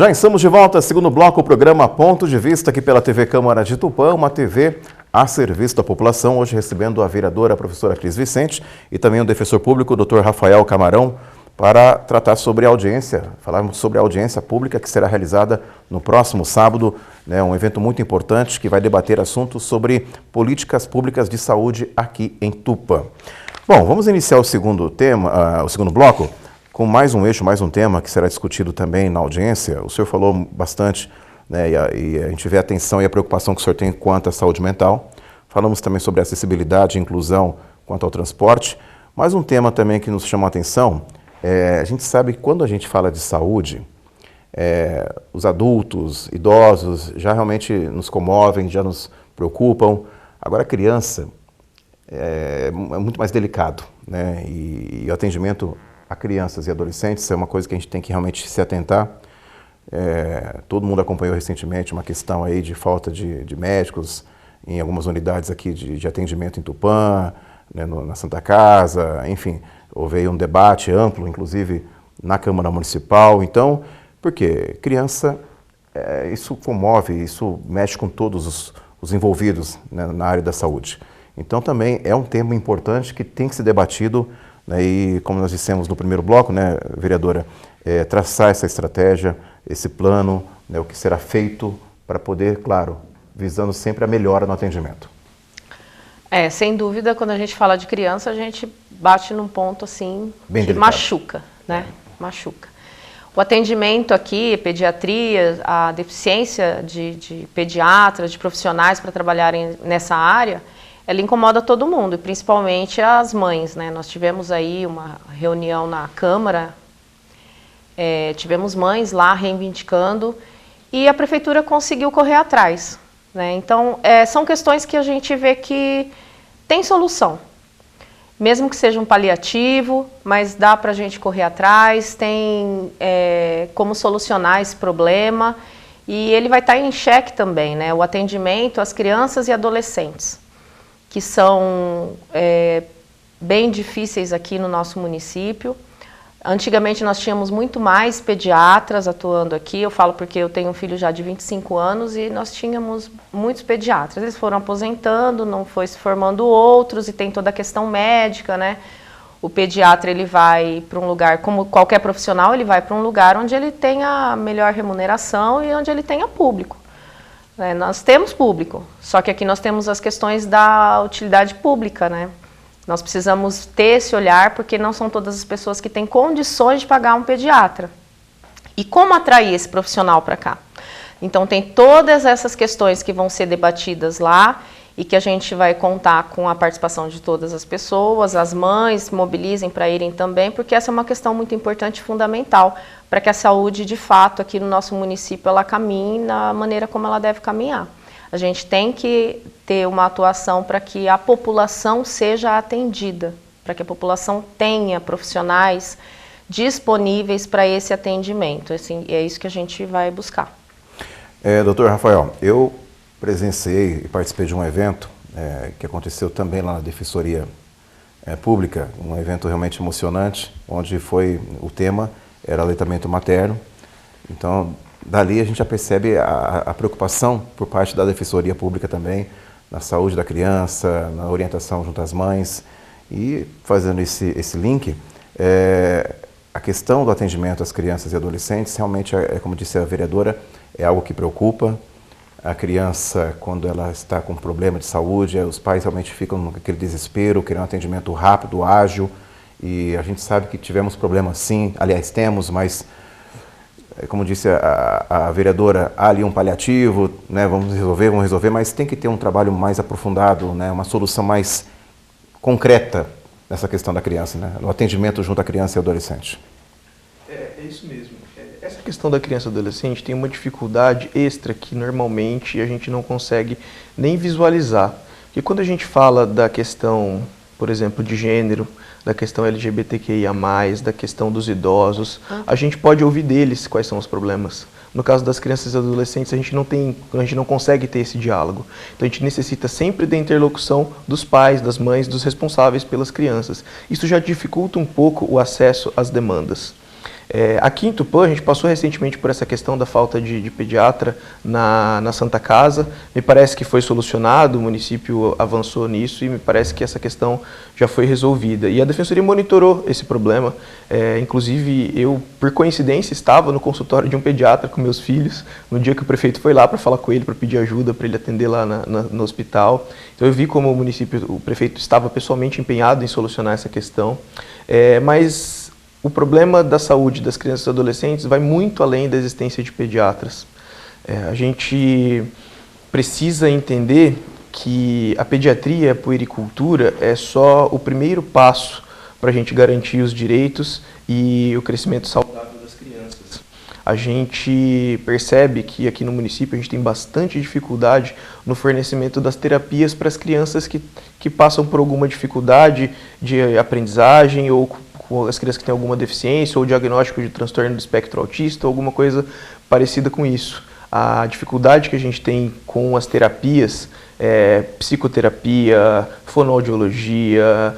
Já estamos de volta, segundo bloco, o programa Ponto de Vista, aqui pela TV Câmara de Tupã, uma TV a serviço da população. Hoje recebendo a vereadora, a professora Cris Vicente, e também o defensor público, o Dr. Rafael Camarão, para tratar sobre a audiência, falarmos sobre a audiência pública que será realizada no próximo sábado, né, um evento muito importante que vai debater assuntos sobre políticas públicas de saúde aqui em Tupã. Bom, vamos iniciar o segundo tema, o segundo bloco, com mais um eixo, mais um tema que será discutido também na audiência. O senhor falou bastante, né, e a gente vê a atenção e a preocupação que o senhor tem quanto à saúde mental. Falamos também sobre acessibilidade e inclusão quanto ao transporte. Mais um tema também que nos chama a atenção, a gente sabe que quando a gente fala de saúde, os adultos, idosos, já realmente nos comovem, já nos preocupam. Agora a criança é muito mais delicado, né? E o atendimento a crianças e adolescentes é uma coisa que a gente tem que realmente se atentar. Todo mundo acompanhou recentemente uma questão aí de falta de médicos em algumas unidades aqui de atendimento em Tupã, né, na Santa Casa, enfim, houve aí um debate amplo, inclusive na Câmara Municipal. Então, por quê? Criança, isso comove, isso mexe com todos os envolvidos, né, na área da saúde. Então, também é um tema importante que tem que ser debatido, né, e, como nós dissemos no primeiro bloco, né, vereadora, traçar essa estratégia, esse plano, né, o que será feito para poder, claro, visando sempre a melhora no atendimento. Sem dúvida, quando a gente fala de criança, a gente bate num ponto assim bem que delicado. Machuca, né? Machuca. O atendimento aqui, pediatria, a deficiência de pediatras, de profissionais para trabalharem nessa área, ela incomoda todo mundo, e principalmente as mães, né? Nós tivemos aí uma reunião na Câmara, tivemos mães lá reivindicando, e a Prefeitura conseguiu correr atrás, né? Então, são questões que a gente vê que tem solução, mesmo que seja um paliativo, mas dá para a gente correr atrás, tem como solucionar esse problema, e ele vai estar em xeque também, né? O atendimento às crianças e adolescentes, que são bem difíceis aqui no nosso município. Antigamente nós tínhamos muito mais pediatras atuando aqui, eu falo porque eu tenho um filho já de 25 anos e nós tínhamos muitos pediatras. Eles foram aposentando, não foi se formando outros, e tem toda a questão médica, né? O pediatra, ele vai para um lugar, como qualquer profissional, ele vai para um lugar onde ele tenha melhor remuneração e onde ele tenha público. Nós temos público, só que aqui nós temos as questões da utilidade pública, né? Nós precisamos ter esse olhar, porque não são todas as pessoas que têm condições de pagar um pediatra. E como atrair esse profissional para cá? Então, tem todas essas questões que vão ser debatidas lá e que a gente vai contar com a participação de todas as pessoas, as mães se mobilizem para irem também, porque essa é uma questão muito importante e fundamental para que a saúde, de fato, aqui no nosso município, ela caminhe da maneira como ela deve caminhar. A gente tem que ter uma atuação para que a população seja atendida, para que a população tenha profissionais disponíveis para esse atendimento. Assim, é isso que a gente vai buscar. Doutor Rafael, eu presenciei e participei de um evento que aconteceu também lá na Defensoria Pública, um evento realmente emocionante, onde o tema era aleitamento materno. Então, dali a gente já percebe a preocupação por parte da Defensoria Pública também, na saúde da criança, na orientação junto às mães. E fazendo esse link, a questão do atendimento às crianças e adolescentes realmente, como disse a vereadora, é algo que preocupa. A criança, quando ela está com problema de saúde, os pais realmente ficam naquele desespero, querendo um atendimento rápido, ágil. E a gente sabe que tivemos problemas sim, aliás temos, mas como disse a vereadora, há ali um paliativo, né, vamos resolver, mas tem que ter um trabalho mais aprofundado, né, uma solução mais concreta nessa questão da criança, né, no atendimento junto à criança e adolescente. É isso mesmo. Essa questão da criança e adolescente tem uma dificuldade extra que normalmente a gente não consegue nem visualizar. Porque quando a gente fala da questão, por exemplo, de gênero, da questão LGBTQIA+, da questão dos idosos, a gente pode ouvir deles quais são os problemas. No caso das crianças e adolescentes, a gente não consegue ter esse diálogo. Então a gente necessita sempre da interlocução dos pais, das mães, dos responsáveis pelas crianças. Isso já dificulta um pouco o acesso às demandas. Aqui em Tupã, a gente passou recentemente por essa questão da falta de pediatra na Santa Casa. Me parece que foi solucionado, o município avançou nisso e me parece que essa questão já foi resolvida. E a Defensoria monitorou esse problema. Inclusive, eu, por coincidência, estava no consultório de um pediatra com meus filhos, no dia que o prefeito foi lá para falar com ele, para pedir ajuda, para ele atender lá no hospital. Então, eu vi como o prefeito estava pessoalmente empenhado em solucionar essa questão. Mas o problema da saúde das crianças e adolescentes vai muito além da existência de pediatras. A gente precisa entender que a pediatria e a puericultura é só o primeiro passo para a gente garantir os direitos e o crescimento saudável das crianças. A gente percebe que aqui no município a gente tem bastante dificuldade no fornecimento das terapias para as crianças que passam por alguma dificuldade de aprendizagem ou as crianças que têm alguma deficiência ou diagnóstico de transtorno do espectro autista ou alguma coisa parecida com isso. A dificuldade que a gente tem com as terapias, psicoterapia, fonoaudiologia,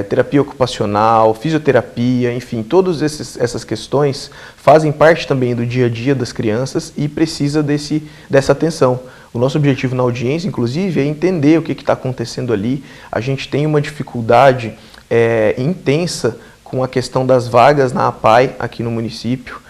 terapia ocupacional, fisioterapia, enfim, todas essas questões fazem parte também do dia a dia das crianças e precisa dessa atenção. O nosso objetivo na audiência, inclusive, é entender o que está acontecendo ali. A gente tem uma dificuldade intensa com a questão das vagas na APAE aqui no município.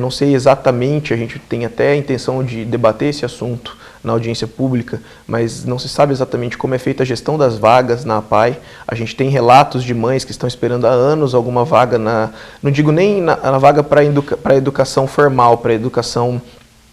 Não sei exatamente, a gente tem até a intenção de debater esse assunto na audiência pública, mas não se sabe exatamente como é feita a gestão das vagas na APAE. A gente tem relatos de mães que estão esperando há anos alguma vaga, não digo nem na vaga para a educação formal, para a educação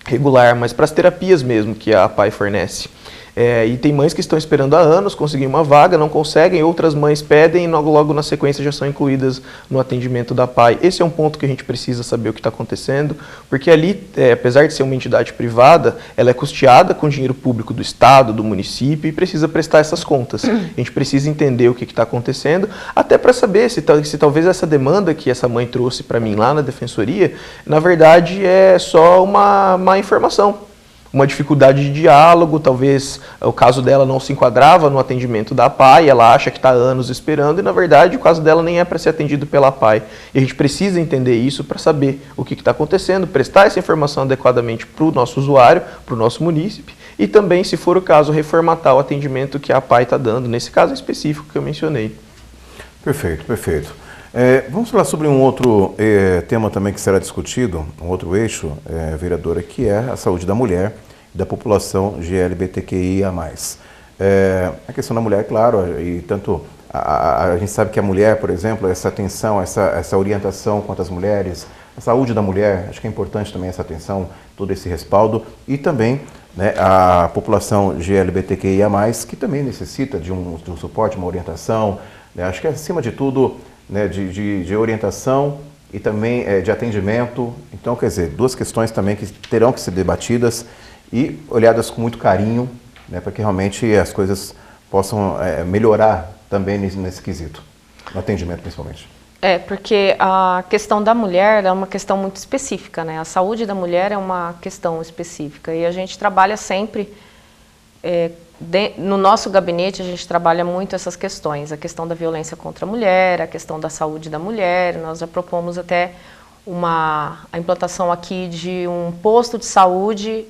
regular, mas para as terapias mesmo que a APAE fornece. E tem mães que estão esperando há anos conseguir uma vaga, não conseguem, outras mães pedem e logo na sequência já são incluídas no atendimento da APAE. Esse é um ponto que a gente precisa saber o que está acontecendo, porque ali, apesar de ser uma entidade privada, ela é custeada com dinheiro público do Estado, do município e precisa prestar essas contas. A gente precisa entender o que está acontecendo, até para saber se talvez essa demanda que essa mãe trouxe para mim lá na Defensoria, na verdade é só uma má informação. Uma dificuldade de diálogo, talvez o caso dela não se enquadrava no atendimento da APAE, ela acha que está há anos esperando e, na verdade, o caso dela nem é para ser atendido pela APAE. E a gente precisa entender isso para saber o que está acontecendo, prestar essa informação adequadamente para o nosso usuário, para o nosso munícipe e também, se for o caso, reformatar o atendimento que a APAE está dando, nesse caso específico que eu mencionei. Perfeito, perfeito. Vamos falar sobre um outro tema também que será discutido, um outro eixo, vereadora, que é a saúde da mulher e da população GLBTQIA+. A questão da mulher, claro, e tanto a gente sabe que a mulher, por exemplo, essa atenção, essa orientação quanto às mulheres, a saúde da mulher, acho que é importante também essa atenção, todo esse respaldo, e também, né, a população GLBTQIA+, que também necessita de um suporte, uma orientação, né, acho que acima de tudo, né, de orientação e também de atendimento. Então, quer dizer, duas questões também que terão que ser debatidas e olhadas com muito carinho, né, para que realmente as coisas possam melhorar também nesse quesito, no atendimento principalmente. Porque a questão da mulher é uma questão muito específica, né? A saúde da mulher é uma questão específica e a gente trabalha sempre no nosso gabinete a gente trabalha muito essas questões, a questão da violência contra a mulher, a questão da saúde da mulher. Nós já propomos até a implantação aqui de um posto de saúde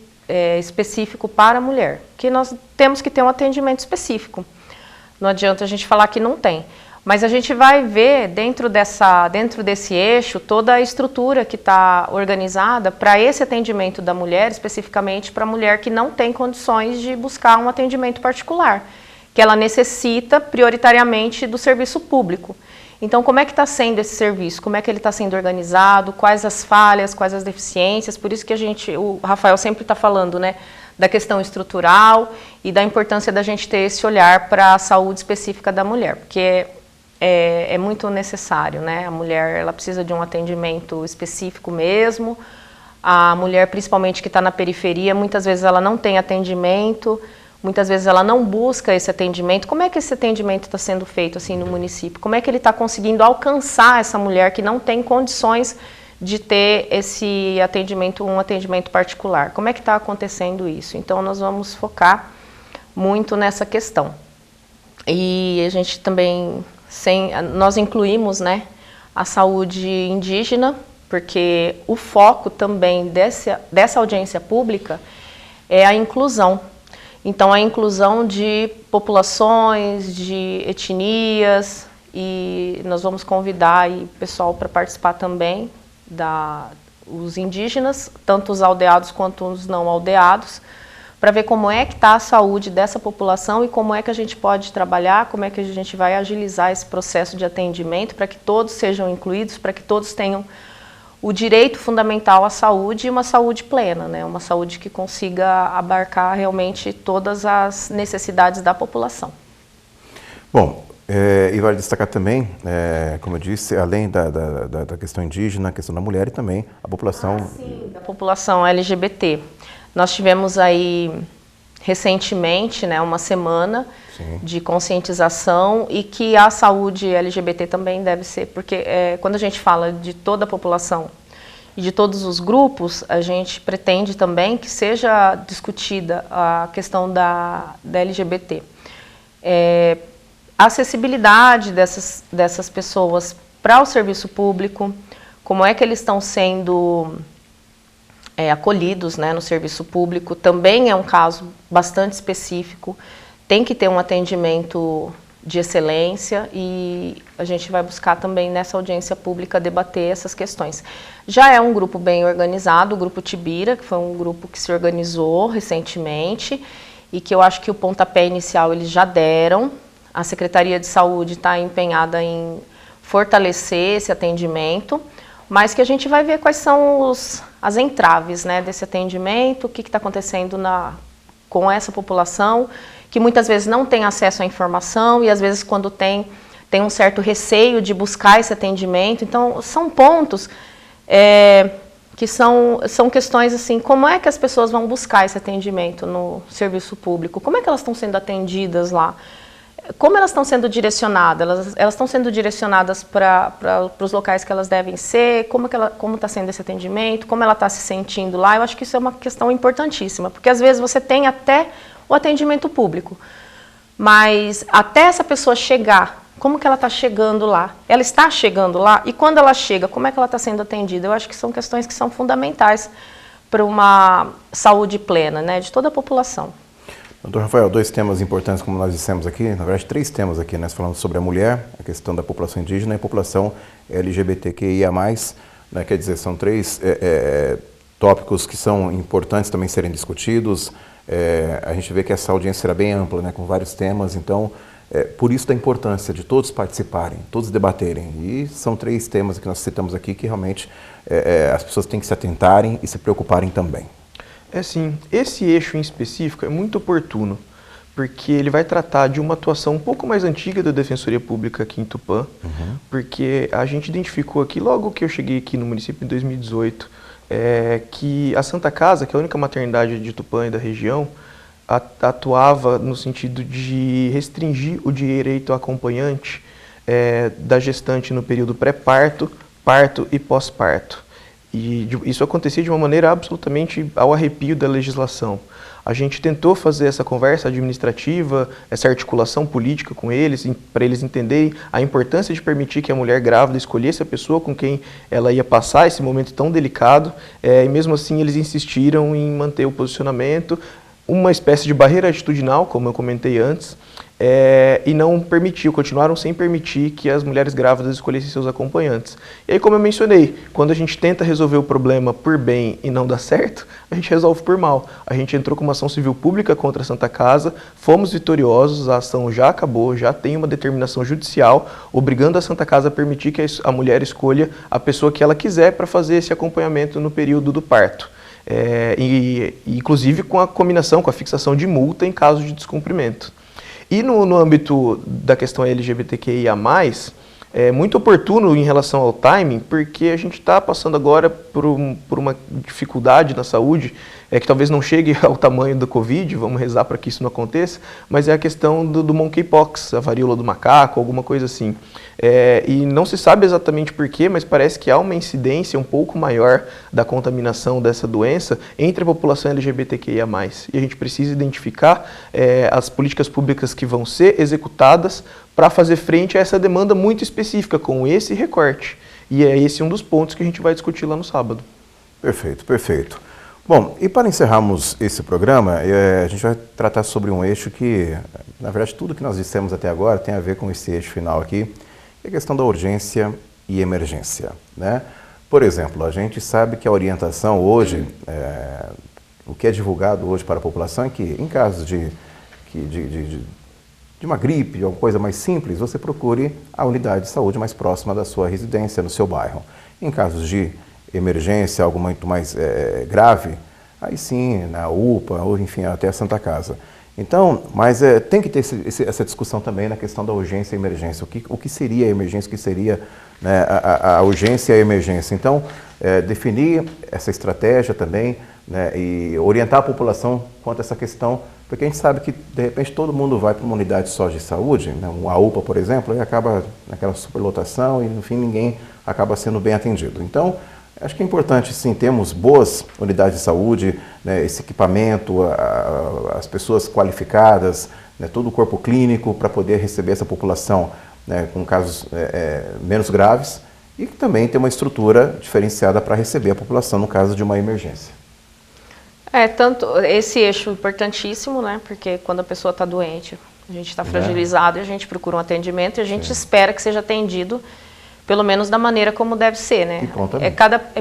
específico para a mulher, que nós temos que ter um atendimento específico. Não adianta a gente falar que não tem. Mas a gente vai ver dentro desse eixo toda a estrutura que está organizada para esse atendimento da mulher, especificamente para a mulher que não tem condições de buscar um atendimento particular, que ela necessita prioritariamente do serviço público. Então, como é que está sendo esse serviço? Como é que ele está sendo organizado? Quais as falhas, quais as deficiências? Por isso que o Rafael sempre está falando, né, da questão estrutural e da importância da gente ter esse olhar para a saúde específica da mulher, porque é muito necessário, né? A mulher ela precisa de um atendimento específico mesmo. A mulher, principalmente que está na periferia, muitas vezes ela não tem atendimento, muitas vezes ela não busca esse atendimento. Como é que esse atendimento está sendo feito assim no município? Como é que ele está conseguindo alcançar essa mulher que não tem condições de ter esse atendimento, um atendimento particular? Como é que está acontecendo isso? Então, nós vamos focar muito nessa questão. E a gente também, nós incluímos, né, a saúde indígena, porque o foco também dessa audiência pública é a inclusão. Então, a inclusão de populações, de etnias, e nós vamos convidar aí o pessoal para participar também, os indígenas, tanto os aldeados quanto os não aldeados, para ver como é que está a saúde dessa população e como é que a gente pode trabalhar, como é que a gente vai agilizar esse processo de atendimento para que todos sejam incluídos, para que todos tenham o direito fundamental à saúde e uma saúde plena, né? Uma saúde que consiga abarcar realmente todas as necessidades da população. Bom, e vale destacar também, como eu disse, além da questão indígena, a questão da mulher e também a população... Sim, da população LGBT. Nós tivemos aí recentemente, né, uma semana Sim. de conscientização e que a saúde LGBT também deve ser, porque quando a gente fala de toda a população e de todos os grupos, a gente pretende também que seja discutida a questão da LGBT. A acessibilidade dessas pessoas para o serviço público, como é que eles estão sendo acolhidos, né, no serviço público, também é um caso bastante específico, tem que ter um atendimento de excelência e a gente vai buscar também nessa audiência pública debater essas questões. Já é um grupo bem organizado, o Grupo Tibira, que foi um grupo que se organizou recentemente e que eu acho que o pontapé inicial eles já deram. A Secretaria de Saúde está empenhada em fortalecer esse atendimento, mas que a gente vai ver quais são as entraves, né, desse atendimento, o que está acontecendo com essa população, que muitas vezes não tem acesso à informação e às vezes quando tem um certo receio de buscar esse atendimento. Então, são pontos que são questões assim, como é que as pessoas vão buscar esse atendimento no serviço público? Como é que elas estão sendo atendidas lá? Como elas estão sendo direcionadas? Elas estão sendo direcionadas para os locais que elas devem ser? Como está sendo esse atendimento? Como ela está se sentindo lá? Eu acho que isso é uma questão importantíssima, porque às vezes você tem até o atendimento público, mas até essa pessoa chegar, como que ela está chegando lá? Ela está chegando lá? E quando ela chega, como é que ela está sendo atendida? Eu acho que são questões que são fundamentais para uma saúde plena, né, de toda a população. Doutor Rafael, 2 temas importantes, como nós dissemos aqui, na verdade 3 temas aqui, né? Falando sobre a mulher, a questão da população indígena e a população LGBTQIA+, né? Quer dizer, são 3 tópicos que são importantes também serem discutidos. A gente vê que essa audiência será bem ampla, né? Com vários temas, então, por isso da importância de todos participarem, todos debaterem. E são 3 temas que nós citamos aqui que realmente as pessoas têm que se atentarem e se preocuparem também. Sim, esse eixo em específico é muito oportuno, porque ele vai tratar de uma atuação um pouco mais antiga da Defensoria Pública aqui em Tupã, porque a gente identificou aqui, logo que eu cheguei aqui no município em 2018, que a Santa Casa, que é a única maternidade de Tupã e da região, atuava no sentido de restringir o direito ao acompanhante da gestante no período pré-parto, parto e pós-parto. E isso acontecia de uma maneira absolutamente ao arrepio da legislação. A gente tentou fazer essa conversa administrativa, essa articulação política com eles, para eles entenderem a importância de permitir que a mulher grávida escolhesse a pessoa com quem ela ia passar esse momento tão delicado, e mesmo assim eles insistiram em manter o posicionamento, uma espécie de barreira atitudinal, como eu comentei antes, e não continuaram sem permitir que as mulheres grávidas escolhessem seus acompanhantes. E aí, como eu mencionei, quando a gente tenta resolver o problema por bem e não dá certo, a gente resolve por mal. A gente entrou com uma ação civil pública contra a Santa Casa, fomos vitoriosos, a ação já acabou, já tem uma determinação judicial, obrigando a Santa Casa a permitir que a mulher escolha a pessoa que ela quiser para fazer esse acompanhamento no período do parto. Inclusive com a combinação, com a fixação de multa em caso de descumprimento. E no âmbito da questão LGBTQIA+, é muito oportuno em relação ao timing, porque a gente está passando agora por uma dificuldade na saúde, que talvez não chegue ao tamanho do Covid, vamos rezar para que isso não aconteça, mas é a questão do monkeypox, a varíola do macaco, alguma coisa assim. E não se sabe exatamente porquê, mas parece que há uma incidência um pouco maior da contaminação dessa doença entre a população LGBTQIA+. E a gente precisa identificar as políticas públicas que vão ser executadas para fazer frente a essa demanda muito específica, com esse recorte. E é esse um dos pontos que a gente vai discutir lá no sábado. Perfeito, perfeito. Bom, e para encerrarmos esse programa, a gente vai tratar sobre um eixo que, na verdade, tudo que nós dissemos até agora tem a ver com esse eixo final aqui, que é a questão da urgência e emergência, né? Por exemplo, a gente sabe que a orientação hoje, o que é divulgado hoje para a população é que, em casos de uma gripe, de alguma coisa mais simples, você procure a unidade de saúde mais próxima da sua residência, no seu bairro. Em casos de emergência, algo muito mais grave, aí sim, na UPA, ou enfim, até a Santa Casa. Então, mas tem que ter essa discussão também na questão da urgência e emergência. O que seria a emergência, o que seria, né, a urgência e a emergência. Então, definir essa estratégia também, né, e orientar a população quanto a essa questão, porque a gente sabe que, de repente, todo mundo vai para uma unidade só de saúde, né, uma UPA, por exemplo, e acaba naquela superlotação e, no fim, ninguém acaba sendo bem atendido. Então, acho que é importante, sim, termos boas unidades de saúde, né, esse equipamento, as pessoas qualificadas, né, todo o corpo clínico para poder receber essa população, né, com casos menos graves e também ter uma estrutura diferenciada para receber a população no caso de uma emergência. Tanto esse eixo importantíssimo, né, porque quando a pessoa está doente, a gente está fragilizado e a gente procura um atendimento e a gente espera que seja atendido pelo menos da maneira como deve ser, né? E prontamente.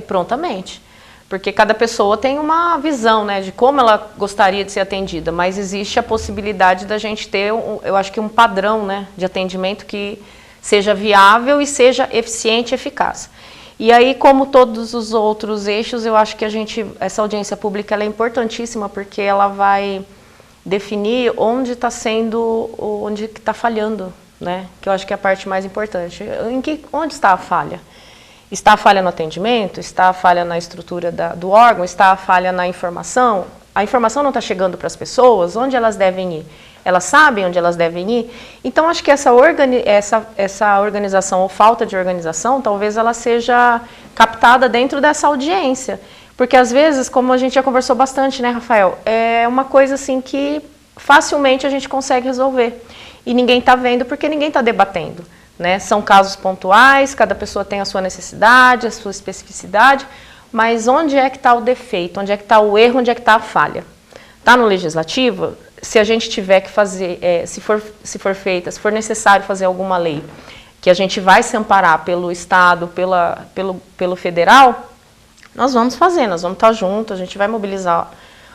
Prontamente. Porque cada pessoa tem uma visão, né, de como ela gostaria de ser atendida, mas existe a possibilidade da gente ter, eu acho que um padrão, né, de atendimento que seja viável e seja eficiente e eficaz. E aí, como todos os outros eixos, eu acho que essa audiência pública ela é importantíssima porque ela vai definir onde está falhando, né? Que eu acho que é a parte mais importante. Onde está a falha? Está a falha no atendimento? Está a falha na estrutura do órgão? Está a falha na informação? A informação não está chegando para as pessoas? Onde elas devem ir? Elas sabem onde elas devem ir? Então, acho que essa organização ou falta de organização, talvez ela seja captada dentro dessa audiência. Porque, às vezes, como a gente já conversou bastante, né, Rafael? É uma coisa assim que facilmente a gente consegue resolver. E ninguém está vendo porque ninguém está debatendo, né? São casos pontuais, cada pessoa tem a sua necessidade, a sua especificidade, mas onde é que está o defeito, onde é que está o erro, onde é que está a falha? Está no legislativo? Se a gente tiver que fazer, se for necessário fazer alguma lei, que a gente vai se amparar pelo Estado, pelo federal, nós vamos fazer, nós vamos estar juntos, a gente vai mobilizar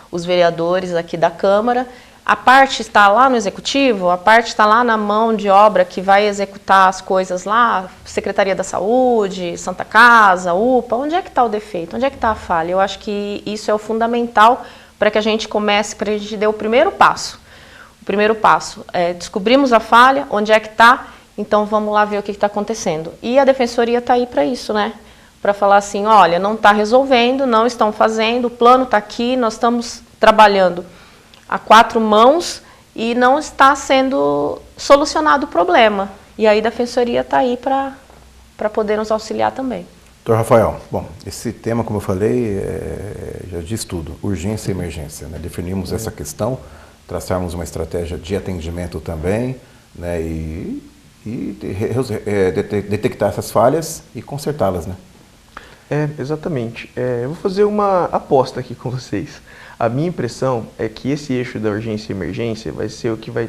os vereadores aqui da Câmara. A parte está lá no Executivo, a parte está lá na mão de obra que vai executar as coisas lá, Secretaria da Saúde, Santa Casa, UPA, onde é que está o defeito, onde é que está a falha? Eu acho que isso é o fundamental para que a gente comece, para a gente dar o primeiro passo. O primeiro passo é descobrimos a falha, onde é que está, então vamos lá ver o que está acontecendo. E a Defensoria está aí para isso, né? Para falar assim, olha, não está resolvendo, não estão fazendo, o plano está aqui, nós estamos trabalhando a 4 mãos e não está sendo solucionado o problema. E aí a Defensoria está aí para poder nos auxiliar também. Doutor Rafael, bom, esse tema, como eu falei, já diz tudo, urgência e emergência, né? Definimos essa questão, traçarmos uma estratégia de atendimento também, né? E detectar essas falhas e consertá-las, né? Exatamente. Eu vou fazer uma aposta aqui com vocês. A minha impressão é que esse eixo da urgência e emergência vai ser o que vai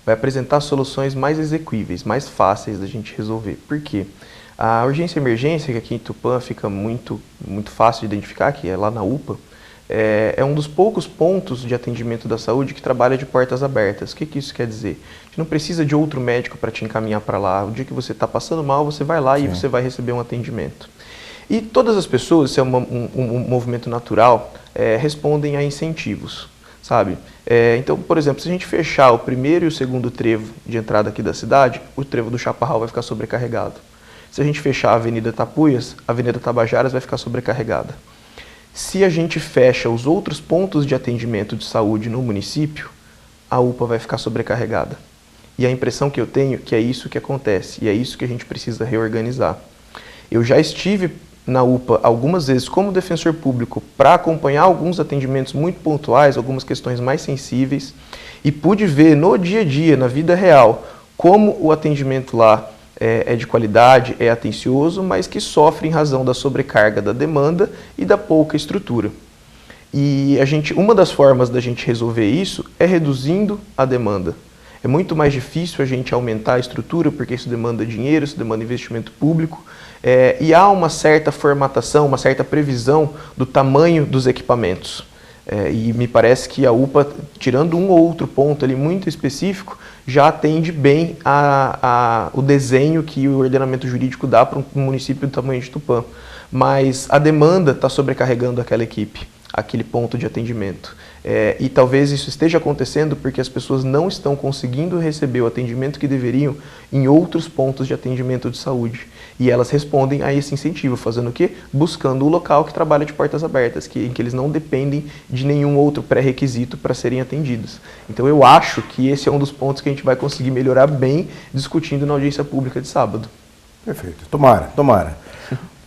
apresentar soluções mais exequíveis, mais fáceis da gente resolver. Por quê? A urgência e emergência, que aqui em Tupã fica muito fácil de identificar, que é lá na UPA, é um dos poucos pontos de atendimento da saúde que trabalha de portas abertas. O que isso quer dizer? A gente não precisa de outro médico para te encaminhar para lá. O dia que você está passando mal, você vai lá e você vai receber um atendimento. E todas as pessoas, isso é um movimento natural, respondem a incentivos, sabe? Então, por exemplo, se a gente fechar o primeiro e o segundo trevo de entrada aqui da cidade, o trevo do Chaparral vai ficar sobrecarregado. Se a gente fechar a Avenida Tapuias, a Avenida Tabajaras vai ficar sobrecarregada. Se a gente fecha os outros pontos de atendimento de saúde no município, a UPA vai ficar sobrecarregada. E a impressão que eu tenho é que é isso que acontece, e é isso que a gente precisa reorganizar. Eu já estive na UPA algumas vezes como defensor público para acompanhar alguns atendimentos muito pontuais, algumas questões mais sensíveis, e pude ver no dia a dia, na vida real, como o atendimento lá é de qualidade, é atencioso, mas que sofre em razão da sobrecarga da demanda e da pouca estrutura. E uma das formas da gente resolver isso é reduzindo a demanda. É muito mais difícil a gente aumentar a estrutura, porque isso demanda dinheiro, isso demanda investimento público, e há uma certa formatação, uma certa previsão do tamanho dos equipamentos. E me parece que a UPA, tirando um ou outro ponto ali muito específico, já atende bem o desenho que o ordenamento jurídico dá para um município do tamanho de Tupã. Mas a demanda está sobrecarregando aquela equipe, aquele ponto de atendimento. E talvez isso esteja acontecendo porque as pessoas não estão conseguindo receber o atendimento que deveriam em outros pontos de atendimento de saúde. E elas respondem a esse incentivo, fazendo o quê? Buscando o local que trabalha de portas abertas, em que eles não dependem de nenhum outro pré-requisito para serem atendidos. Então eu acho que esse é um dos pontos que a gente vai conseguir melhorar bem discutindo na audiência pública de sábado. Perfeito. Tomara, tomara.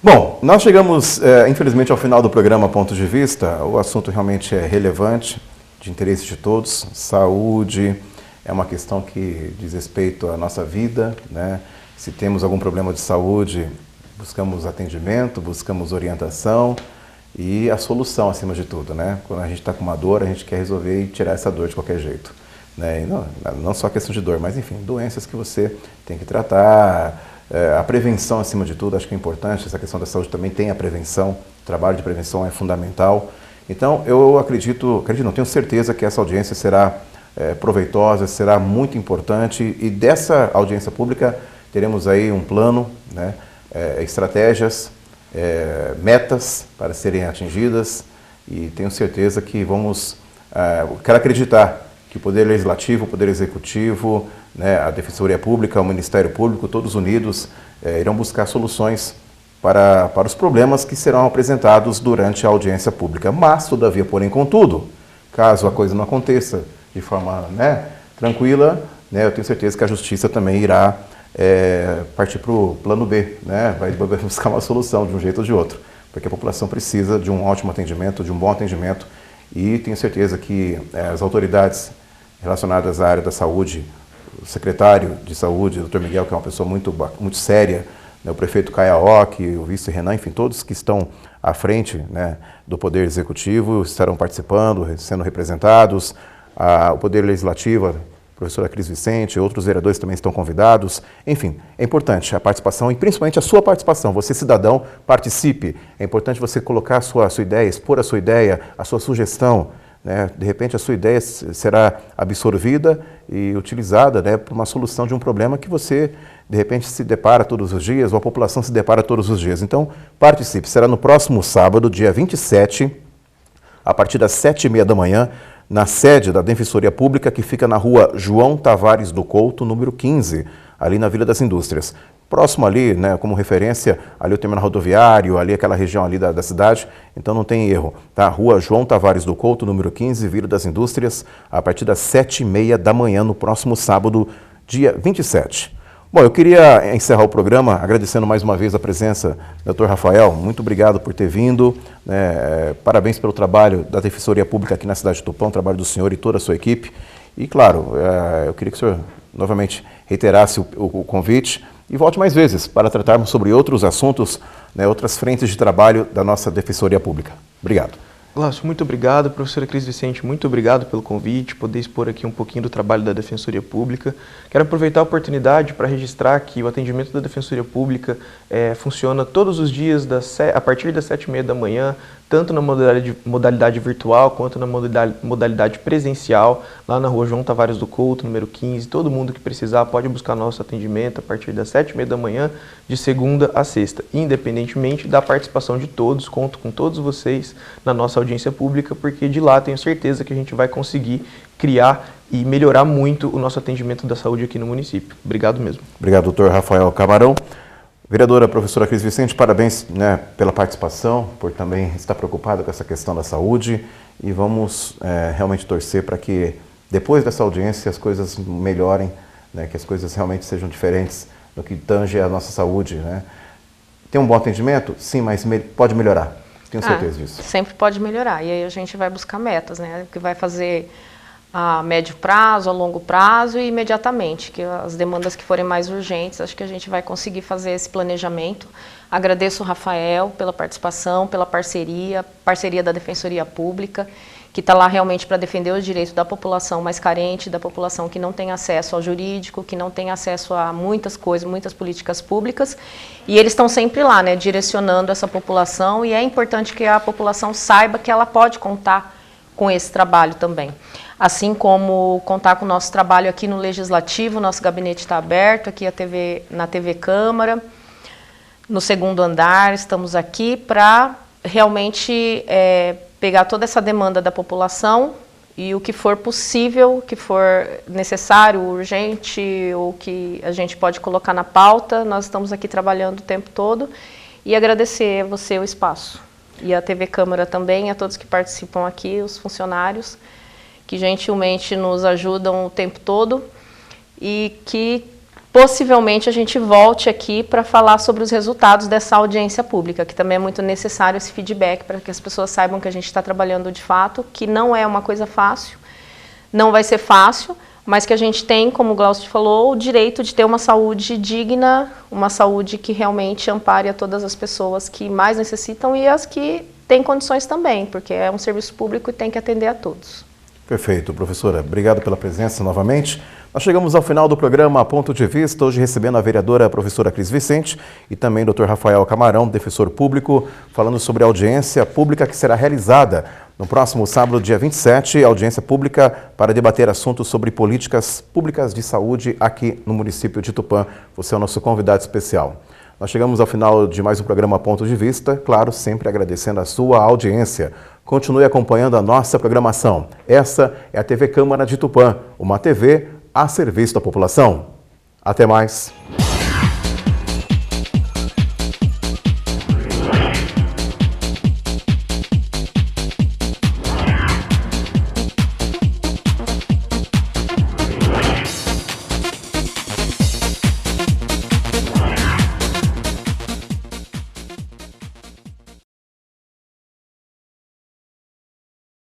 Bom, nós chegamos, infelizmente, ao final do programa Ponto de Vista. O assunto realmente é relevante, de interesse de todos. Saúde é uma questão que diz respeito à nossa vida, né? Se temos algum problema de saúde, buscamos atendimento, buscamos orientação e a solução, acima de tudo, né? Quando a gente está com uma dor, a gente quer resolver e tirar essa dor de qualquer jeito, né? E não só questão de dor, mas, enfim, doenças que você tem que tratar. A prevenção, acima de tudo, acho que é importante. Essa questão da saúde também tem a prevenção, o trabalho de prevenção é fundamental. Então, eu tenho certeza que essa audiência será proveitosa, será muito importante, e dessa audiência pública teremos aí um plano, né, estratégias, metas para serem atingidas, e tenho certeza que quero acreditar que o Poder Legislativo, o Poder Executivo, né, a Defensoria Pública, o Ministério Público, todos unidos, irão buscar soluções para os problemas que serão apresentados durante a audiência pública. Mas, todavia, porém, contudo, caso a coisa não aconteça de forma, né, tranquila, né, eu tenho certeza que a Justiça também irá partir para o plano B, né, vai buscar uma solução de um jeito ou de outro, porque a população precisa de um ótimo atendimento, de um bom atendimento, e tenho certeza que as autoridades relacionadas à área da saúde, o secretário de saúde, o Dr. Miguel, que é uma pessoa muito séria, né, o prefeito Caiaoque, o vice Renan, enfim, todos que estão à frente, né, do Poder Executivo estarão participando, sendo representados, o Poder Legislativo, a professora Cris Vicente, outros vereadores também estão convidados. Enfim, é importante a participação e principalmente a sua participação. Você, cidadão, participe. É importante você colocar a sua ideia, expor a sua ideia, a sua sugestão, né? De repente a sua ideia será absorvida e utilizada, né, para uma solução de um problema que você, de repente, se depara todos os dias, ou a população se depara todos os dias. Então, participe. Será no próximo sábado, dia 27, a partir das 7h30 da manhã, na sede da Defensoria Pública, que fica na rua João Tavares do Couto, número 15, ali na Vila das Indústrias. Próximo ali, né, como referência, ali o terminal rodoviário, ali aquela região ali da cidade, então não tem erro, tá? Rua João Tavares do Couto, número 15, Vila das Indústrias, a partir das 7h30 da manhã, no próximo sábado, dia 27. Bom, eu queria encerrar o programa agradecendo mais uma vez a presença do Dr. Rafael. Muito obrigado por ter vindo, né? Parabéns pelo trabalho da Defensoria Pública aqui na cidade de Tupã, o trabalho do senhor e toda a sua equipe. E, claro, eu queria que o senhor novamente reiterasse o convite e volte mais vezes para tratarmos sobre outros assuntos, né, outras frentes de trabalho da nossa Defensoria Pública. Obrigado. Glaucio, muito obrigado. Professora Cris Vicente, muito obrigado pelo convite, poder expor aqui um pouquinho do trabalho da Defensoria Pública. Quero aproveitar a oportunidade para registrar que o atendimento da Defensoria Pública funciona todos os dias a partir das 7h30 da manhã, tanto na modalidade virtual quanto na modalidade presencial, lá na rua João Tavares do Couto, número 15. Todo mundo que precisar pode buscar nosso atendimento a partir das 7h30 da manhã, de segunda a sexta. Independentemente da participação de todos, conto com todos vocês na nossa audiência pública, porque de lá tenho certeza que a gente vai conseguir criar e melhorar muito o nosso atendimento da saúde aqui no município. Obrigado mesmo. Obrigado, doutor Rafael Camarão. Vereadora professora Cris Vicente, parabéns, né, pela participação, por também estar preocupada com essa questão da saúde, e vamos realmente torcer para que depois dessa audiência as coisas melhorem, né, que as coisas realmente sejam diferentes no que tange a nossa saúde, né. Tem um bom atendimento? Sim, mas pode melhorar, tenho certeza disso. Sempre pode melhorar, e aí a gente vai buscar metas, né, que vai fazer a médio prazo, a longo prazo e imediatamente, que as demandas que forem mais urgentes, acho que a gente vai conseguir fazer esse planejamento. Agradeço o Rafael pela participação, pela parceria da Defensoria Pública, que está lá realmente para defender os direitos da população mais carente, da população que não tem acesso ao jurídico, que não tem acesso a muitas coisas, muitas políticas públicas, e eles estão sempre lá, né, direcionando essa população, e é importante que a população saiba que ela pode contar com esse trabalho também. Assim como contar com o nosso trabalho aqui no Legislativo, nosso gabinete está aberto, aqui na TV Câmara, no segundo andar, estamos aqui para realmente pegar toda essa demanda da população e o que for possível, o que for necessário, urgente, ou que a gente pode colocar na pauta, nós estamos aqui trabalhando o tempo todo, e agradecer a você o espaço. E a TV Câmara também, a todos que participam aqui, os funcionários, que gentilmente nos ajudam o tempo todo e que possivelmente a gente volte aqui para falar sobre os resultados dessa audiência pública, que também é muito necessário esse feedback para que as pessoas saibam que a gente está trabalhando de fato, que não é uma coisa fácil, não vai ser fácil, mas que a gente tem, como o Glaucio falou, o direito de ter uma saúde digna, uma saúde que realmente ampare a todas as pessoas que mais necessitam e as que têm condições também, porque é um serviço público e tem que atender a todos. Perfeito, professora. Obrigado pela presença novamente. Nós chegamos ao final do programa Ponto de Vista, hoje recebendo a vereadora professora Cris Vicente e também o Dr. Rafael Camarão, defensor público, falando sobre a audiência pública que será realizada no próximo sábado, dia 27, audiência pública para debater assuntos sobre políticas públicas de saúde aqui no município de Tupã. Você é o nosso convidado especial. Nós chegamos ao final de mais um programa Ponto de Vista, claro, sempre agradecendo a sua audiência. Continue acompanhando a nossa programação. Essa é a TV Câmara de Tupã, uma TV a serviço da população. Até mais.